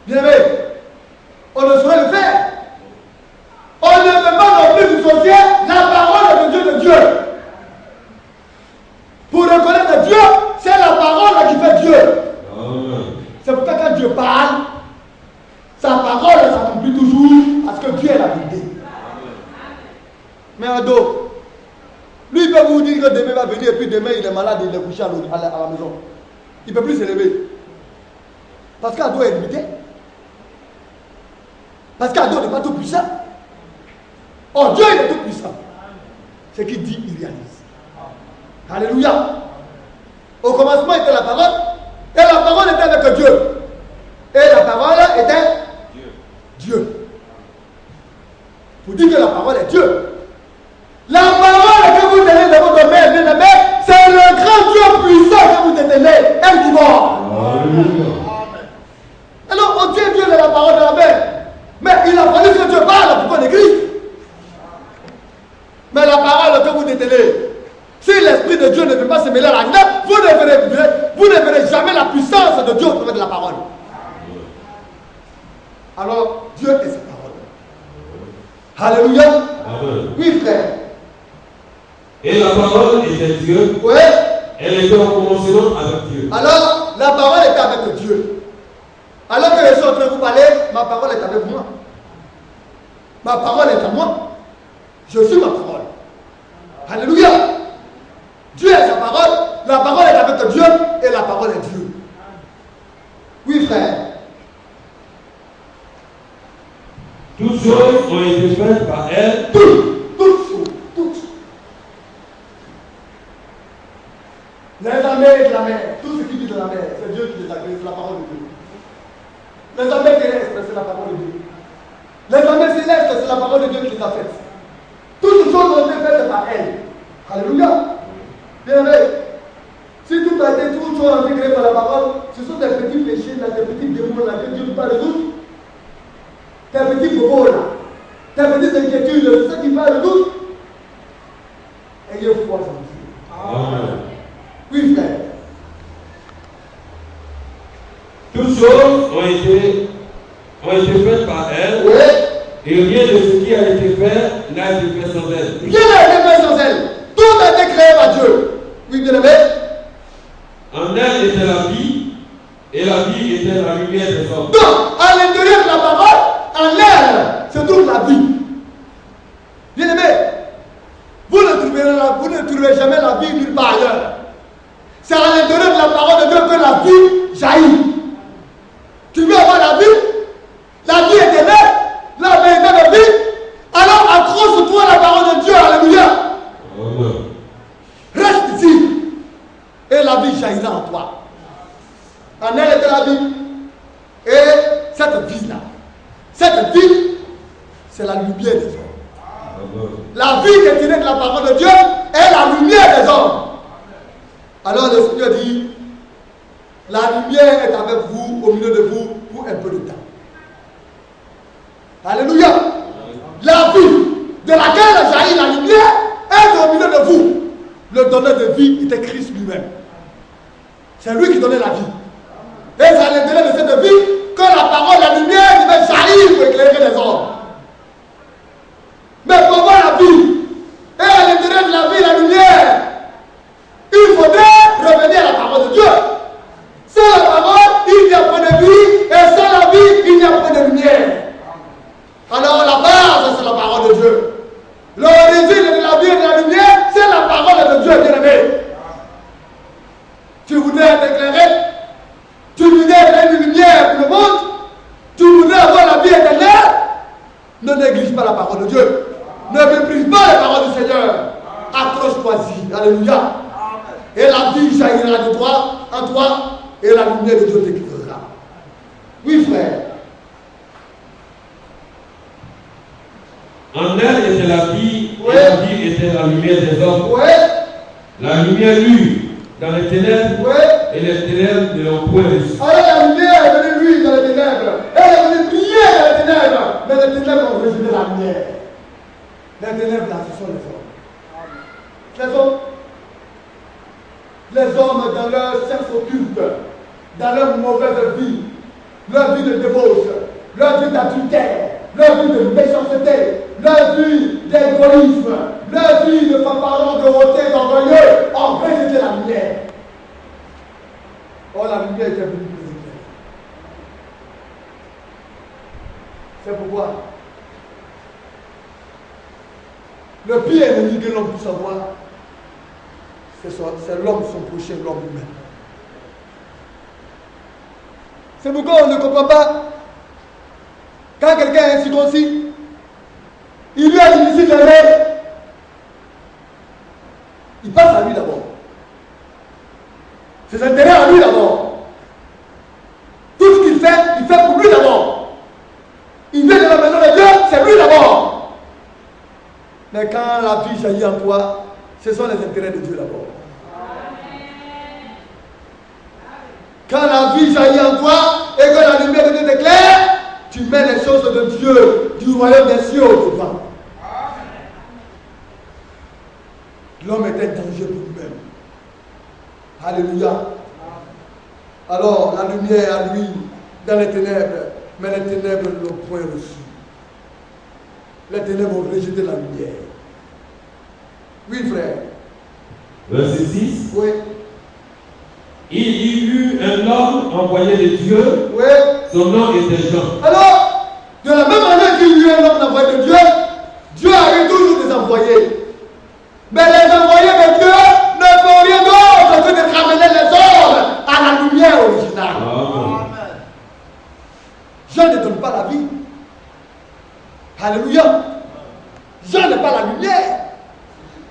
Bien aimé, on ne saurait le faire. On ne peut pas non plus dissocier la parole de Dieu. Pour reconnaître Dieu, c'est la parole qui fait Dieu. Amen. C'est pourquoi quand Dieu parle, sa parole s'accomplit toujours parce que Dieu est la vérité. Mais Ado, écrit et puis demain il est malade, il est couché à la maison. Il ne peut plus se lever. Parce qu'Ado est limité. Parce qu'Ado n'est pas tout puissant. Oh, Dieu il est tout puissant. Ce qu'il dit, il réalise. Alléluia. Au commencement était la parole. Et la parole était avec Dieu. Et la parole était Dieu. Pour dire que la parole est Dieu. La parole que vous tenez de votre mère, bien-aimé, c'est le grand Dieu puissant que vous détenez. Elle dit bon. Alors, on tient Dieu de la parole de la mère. Mais il a fallu que Dieu parle pour qu'on écrit. Mais la parole que vous détenez, si l'Esprit de Dieu ne veut pas se mêler à la guerre, vous ne verrez jamais la puissance de Dieu au travers de la parole. Alors, Dieu est sa parole. Alléluia. Amen. Oui, frère. Et la parole était Dieu. Oui. Elle était au commencement avec Dieu. Alors, la parole était avec Dieu. Alors que je suis en train de vous parler, ma parole est avec moi. Ma parole est à moi. Je suis ma parole. Alléluia. Dieu est sa parole. La parole est avec Dieu et la parole est Dieu. Oui, frère. Toutes choses ont été faites par elle. Toutes choses. Toutes. Les armées de la mer, tout ce qui vit de la mer, c'est Dieu qui les a créés, c'est la parole de Dieu. Les armées terrestres, c'est la parole de Dieu. Les armées célestes, c'est la parole de Dieu qui les a faites. Toutes les choses ont été faites par elle. Alléluia. Bien aimé. Si tout a été, toutes choses ont été créées par la parole, ce sont des petits péchés, des petits démons là que Dieu ne peut pas résoudre. Des petits bobos là. Des petites inquiétudes, c'est ça qui va résoudre. Ayez foi en Dieu. Amen. Oui, frère. Toutes choses ont été faites par elle. Oui. Et rien de ce qui a été fait n'a été fait sans elle. Rien n'a été fait sans elle. Tout a été créé par Dieu. Oui, bien aimé. En elle était la vie, et la vie était la lumière des hommes. Donc, à l'intérieur de la parole, en elle se trouve la vie. Bien aimé, vous ne trouverez jamais la vie nulle part ailleurs. C'est à l'intérieur de la parole de Dieu que la vie jaillit. Tu veux avoir la vie éternelle, la véritable vie, alors accroche-toi à la parole de Dieu, alléluia. Amen. Reste ici, et la vie jaillira en toi. En elle était la vie, et cette vie-là, cette vie, c'est la lumière des hommes. Amen. La vie qui est tirée de la parole de Dieu est la lumière des hommes. Alors le Seigneur dit, la lumière est avec vous, au milieu de vous, pour un peu de temps. Alléluia. La vie de laquelle jaillit la lumière est au milieu de vous. Le donneur de vie était Christ lui-même. C'est lui qui donnait la vie. Et c'est à l'intérieur de cette vie que la parole, la lumière devait jaillir pour éclairer les hommes. Mais pour voir la vie, et à l'intérieur de la vie, la lumière, il faudrait revenir à la parole de Dieu. Sans la parole, il n'y a pas de vie, et sans la vie, il n'y a pas de lumière. Alors la base, c'est la parole de Dieu. L'origine de la vie et de la lumière, c'est la parole de Dieu, bien-aimé. Tu voudrais être éclairé, tu voudrais être une lumière pour le monde, tu voudrais avoir la vie éternelle, ne néglige pas la parole de Dieu. Ne méprise pas les paroles du Seigneur. Accroche-toi-y. Alléluia. Et la vie jaillira de toi, en toi, et la lumière de Dieu t'éclairera. Oui, frère. En elle était la vie, oui. Et la vie était la lumière des hommes. Oui. La lumière lue dans les ténèbres, oui. Et les ténèbres ne l'ont point reçue. Alors la lumière est venue lui dans les ténèbres. Elle est venue briller dans les ténèbres. Mais les ténèbres ont rejeté la lumière. Les ténèbres là, ce sont les hommes. Les hommes. Les hommes dans leur sexe occulte, dans leur mauvaise vie, leur vie de débauche, leur vie d'adultère, leur vie de méchanceté, leur vie d'égoïsme, leur vie de fanfaron, de hauteur, d'orgueilleux, ont rejeté la lumière. Oh, la lumière était venue pour les éclairer. C'est pourquoi le pire ennemi que l'on puisse avoir, c'est l'homme, son prochain, l'homme humain. C'est pourquoi on ne comprend pas. Quand quelqu'un est incirconcis, il lui a initié les règles. Il passe à lui d'abord. Ses intérêts à lui d'abord. Tout ce qu'il fait, il fait pour lui d'abord. Il vient de la maison de Dieu, c'est lui d'abord. Mais quand la vie jaillit en toi, ce sont les intérêts de Dieu d'abord. Quand la vie jaillit en toi et que la lumière de Dieu t'éclaire, tu mets les choses de Dieu, du royaume des cieux devant. L'homme est un danger pour lui-même. Alléluia. Alors, la lumière à lui, dans les ténèbres, mais les ténèbres ne l'ont point reçu. Les ténèbres ont rejeté la lumière. Oui, frère. Verset 6. Oui. Il y eut un homme envoyé de Dieu. Oui. Son nom était Jean. Alors, de la même manière qu'il y eut un homme envoyé de Dieu, Dieu a eu toujours des envoyés. Mais les envoyés de Dieu ne font rien d'autre que de ramener les ordres à la lumière originale. Amen. Jean ne donne pas la vie. Alléluia. Jean n'est pas la lumière.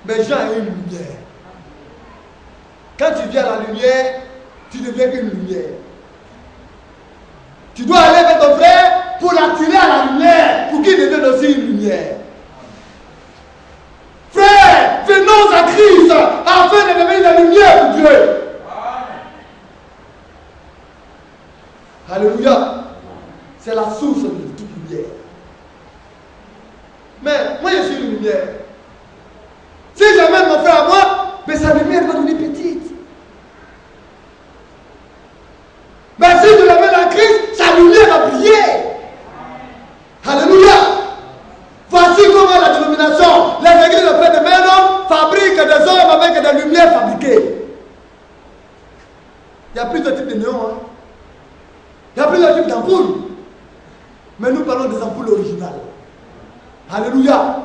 Mais Jean est une lumière. Quand tu viens à la lumière, tu deviens une lumière. Tu dois aller vers ton frère pour l'attirer à la lumière, pour qu'il devienne aussi une lumière. Frère, venons à Christ afin de devenir la lumière pour Dieu. Alléluia. C'est la source de toute lumière. Mais moi je suis une lumière. Si j'amène mon frère à moi, mais sa lumière va devenir petite. Mais si je l'amène à Christ, sa lumière va briller. Alléluia. Voici comment la dénomination, les églises de Frères de Ménon fabriquent des hommes avec des lumières fabriquées. Il y a plusieurs types de néons. Hein. Il y a plusieurs types d'ampoules. Mais nous parlons des ampoules originales. Alléluia.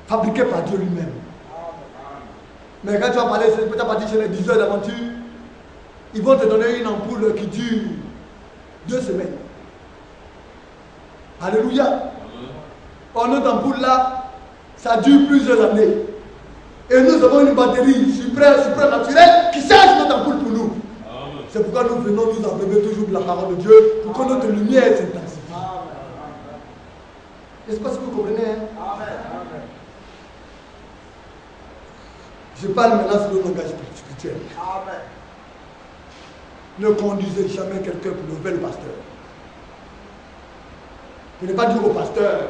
Fabriquées par Dieu lui-même. Mais quand tu vas parler, tu vas partir chez les 10 heures d'aventure, ils vont te donner une ampoule qui dure 2 semaines. Alléluia. Or, notre ampoule là, ça dure plusieurs années. Et nous avons une batterie supranaturelle qui charge notre ampoule pour nous. C'est pourquoi nous venons nous abreuver toujours de la parole de Dieu pour que notre lumière s'intensifie. N'est-ce pas ce que vous comprenez? Hein? Je parle maintenant sur le langage spirituel. Amen. Ne conduisez jamais quelqu'un pour lever le pasteur. Je n'ai pas dit au pasteur.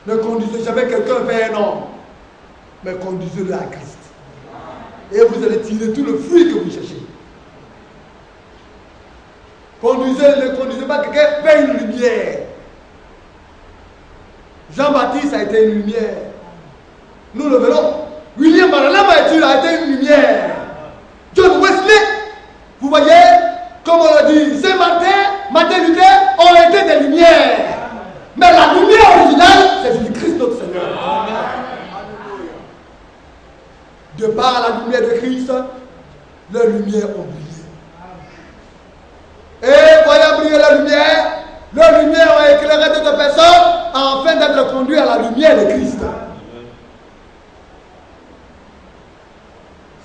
Ne conduisez jamais quelqu'un vers un homme. Mais conduisez-le à Christ. Et vous allez tirer tout le fruit que vous cherchez. Ne conduisez pas quelqu'un vers une lumière. Jean-Baptiste a été une lumière. Nous le verrons. William Branham a été une lumière. John Wesley, vous voyez, comme on l'a dit, Saint-Martin Luther ont été des lumières. Mais la lumière originale, c'est Jésus-Christ notre Seigneur. Amen. De par la lumière de Christ, leurs lumières ont brillé. Et voyant briller la lumière, leurs lumières ont éclairé d'autres personnes afin d'être conduits à la lumière de Christ.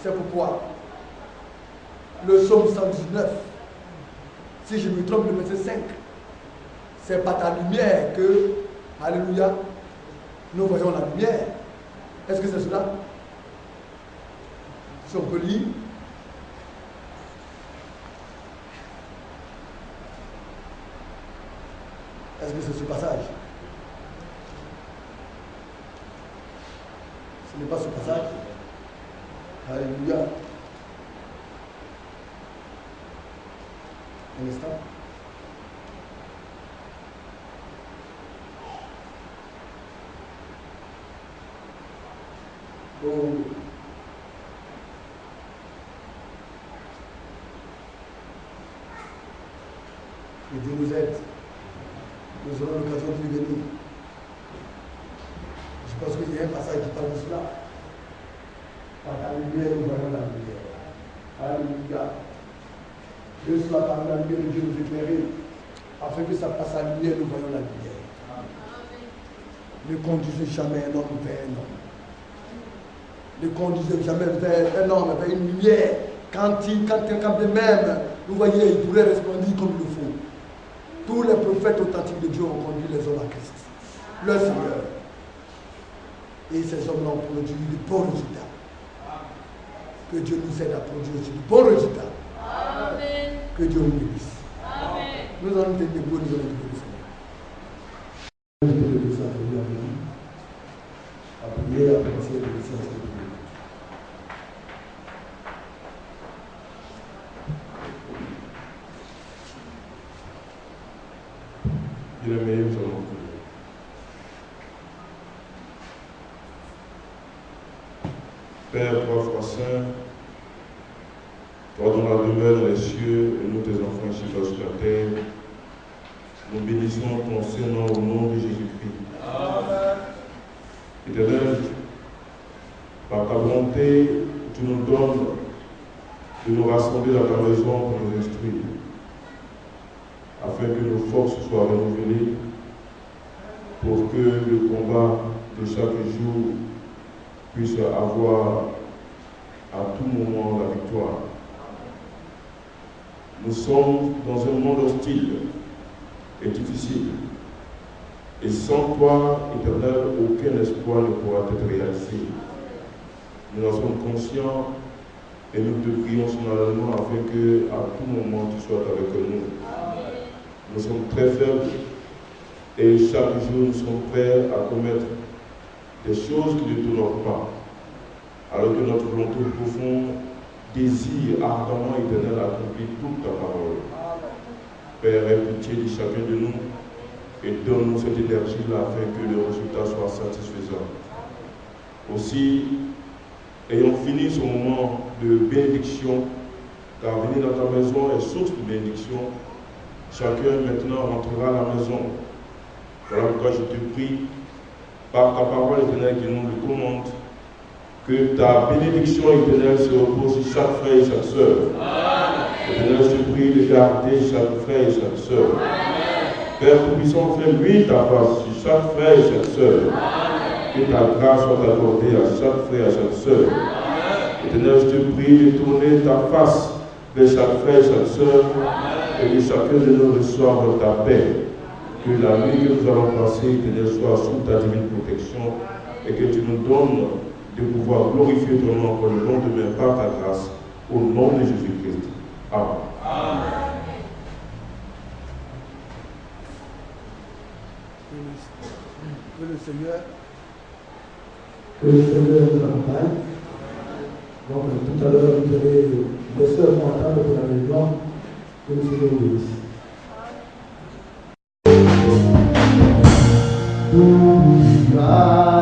C'est pourquoi le psaume 119, si je me trompe, le verset 5, c'est par ta lumière que, alléluia, nous voyons la lumière. Est-ce que c'est cela? Si on peut lire. Est-ce que c'est ce passage? Ce n'est pas ce passage. Alléluia. Un instant. Oh. Que Dieu nous aide. Nous aurons l'occasion de lui venir. Je pense qu'il y a un passage qui parle de cela. Par ta lumière, nous voyons la lumière. Alléluia. Dieu soit par la lumière de Dieu nous éclairer, afin que ça passe à la lumière, nous voyons la lumière. Ne conduisez jamais un homme vers un homme. Ne conduisez jamais vers un homme, vers une lumière. Quand de même, vous voyez, il pourrait resplendir comme il le faut. Tous les prophètes authentiques de Dieu ont conduit les hommes à Christ, leur Seigneur. Et ces hommes-là ont produit de bons résultats. Que Dieu nous aide à produire aussi de bons résultats. Amen. Que Dieu nous bénisse. Amen. Nous allons tenir debout, nous allons prier le Seigneur. À prier, à penser, à penser, à prier. Bien-aimés, nous allons prier. Père, toi, Frère Saint, toi dont la demeure dans les cieux et nous, tes enfants ici sur la terre, nous bénissons ton Saint-Nom au nom de Jésus-Christ. Amen. Éternel, par ta volonté, tu nous donnes de nous rassembler dans ta maison pour nous instruire, afin que nos forces soient renouvelées, pour que le combat de chaque jour puisse avoir à tout moment la victoire. Nous sommes dans un monde hostile et difficile, et sans toi, Éternel, aucun espoir ne pourra être réalisé. Nous en sommes conscients et nous te prions solennellement afin que à tout moment tu sois avec nous. Nous sommes très faibles et chaque jour nous sommes prêts à commettre des choses qui ne t'honorent pas, alors que notre volonté profonde désire ardemment, Éternel, accomplir toute ta parole. Père, aie pitié de chacun de nous et donne-nous cette énergie-là afin que le résultat soit satisfaisant. Aussi, ayant fini ce moment de bénédiction, car venir dans ta maison est source de bénédiction, chacun maintenant rentrera à la maison. Voilà pourquoi je te prie, par ta parole éternelle qui nous le commande, que ta bénédiction éternelle se repose sur chaque frère et chaque sœur. Éternel, je te prie de garder chaque frère et chaque sœur. Père Tout-Puissant, fais luire ta face sur chaque frère et chaque sœur. Que ta grâce soit accordée à chaque frère et à chaque sœur. Éternel, je te prie de tourner ta face vers chaque frère et chaque sœur et que chacun de nous reçoive ta paix. Que la nuit que nous allons passer, Éternel, soit sous ta divine protection et que tu nous donnes de pouvoir glorifier ton nom pour le lendemain par ta grâce, au nom de Jésus-Christ. Amen. Amen. Que le Seigneur nous accompagne. Donc tout à l'heure, vous allez les sœurs vont attendre pour la réunion. Que le Seigneur vous bénisse. God.